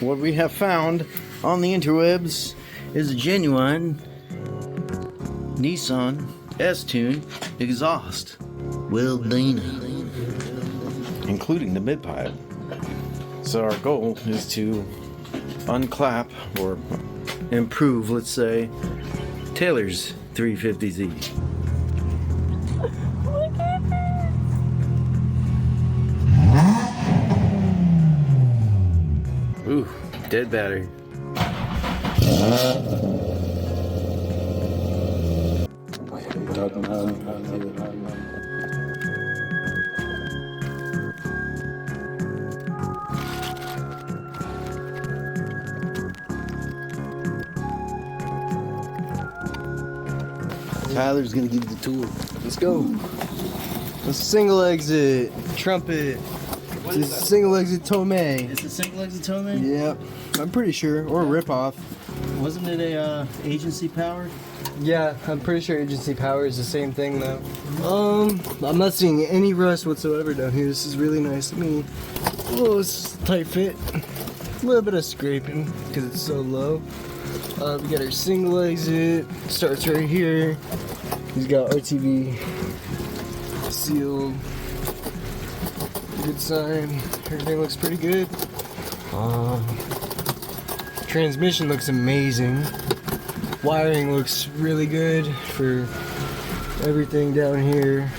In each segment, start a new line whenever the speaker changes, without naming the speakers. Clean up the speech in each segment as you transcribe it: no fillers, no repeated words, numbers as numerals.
what we have found on the interwebs is a genuine Nissan S-Tune exhaust. Well done. Including the mid-pipe. So our goal is to unclap or improve, let's say, Taylor's 350Z. Ooh, dead battery. Tyler's gonna give you the tour.
Let's go. A single exit trumpet. It's a single exit Tome.
It's a single exit Tome?
Yep. I'm pretty sure. Or a ripoff.
Wasn't it a agency power?
Yeah, I'm pretty sure agency power is the same thing though. I'm not seeing any rust whatsoever down here. This is really nice. Oh, it's a tight fit. A little bit of scraping because it's so low. We got our single exit. Starts right here. He's got RTV sealed. Good sign. Everything looks pretty good. Transmission looks amazing. Wiring looks really good for everything down here.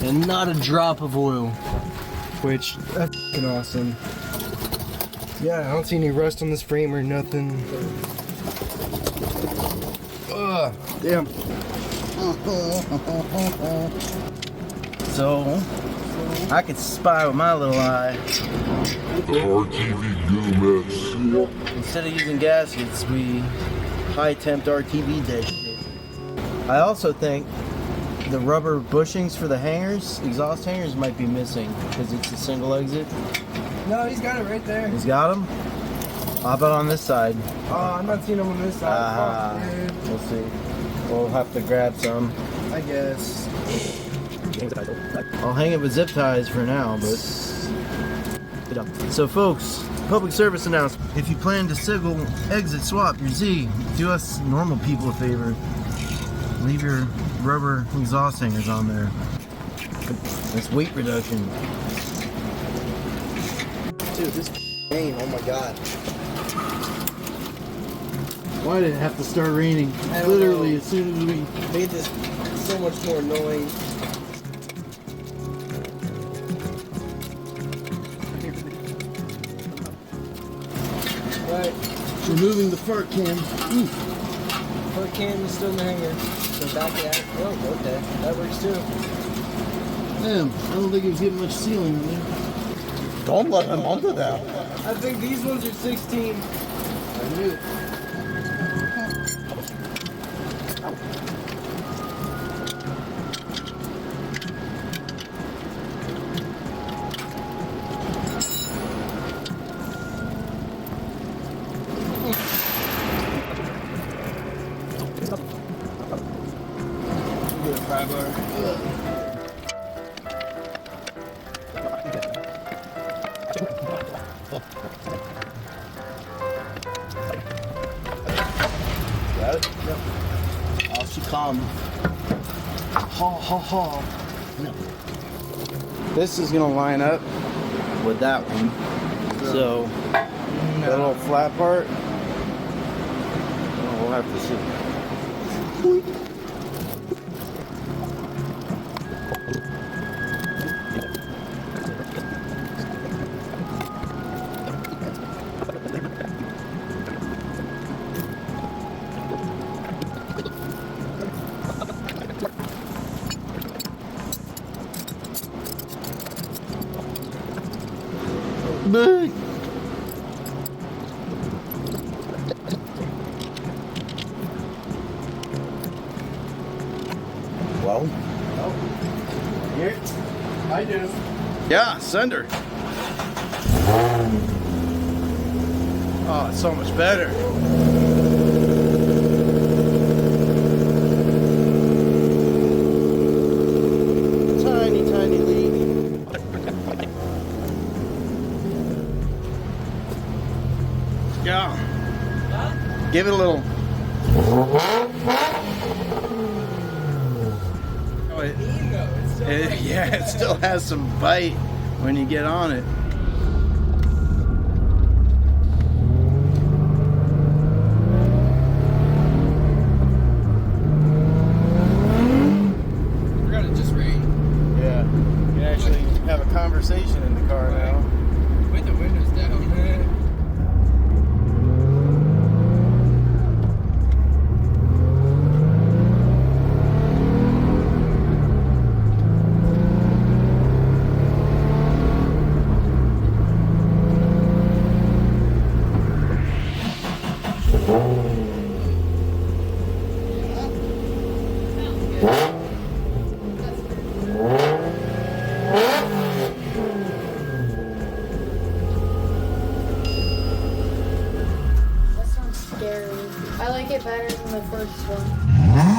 And not a drop of oil. Which, that's f***ing awesome. Yeah, I don't see any rust on this frame or nothing. Ugh, damn.
So, I could spy with my little eye.
RTV Goomex.
Instead of using gaskets, we high temp RTV that shit. I also think the rubber bushings for the hangers, exhaust hangers, might be missing because it's a single exit.
No, he's got it right there.
He's got them? How about on this side?
Oh, I'm not seeing him on this side. Fuck, dude.
We'll see. We'll have to grab some.
I guess.
I'll hang it with zip ties for now, but... So folks, public service announcement. If you plan to single exit swap your Z, do us normal people a favor. Leave your rubber exhaust hangers on there. That's weight reduction.
Dude, this rain, oh my god.
Why did it have to start raining?
I don't
Literally,
know.
as soon as we...
Made this so much more annoying. Right.
Removing the fart can. Oof.
Fart can is still in the hanger. So back it out. Oh, okay. That works too.
Damn, I don't think it was getting much sealing in there.
Don't let him onto that.
I think these ones are 16.
I knew it.
Get a pry bar.
Got it? Yep. Oh, she calmed. Ha ha ha. No. This is gonna line up with that one. So, that little flat part, we'll have to see. Big. Well,
Here. I do.
yeah, send her. Oh, it's so much better. Tiny, tiny leak. Yeah. Give it a little. Oh, yeah, it still has some bite when you get on it.
Forgot it just rained.
Yeah. You can actually have a conversation in the car now.
With the windows down.
That sounds scary. I like it better than the first one.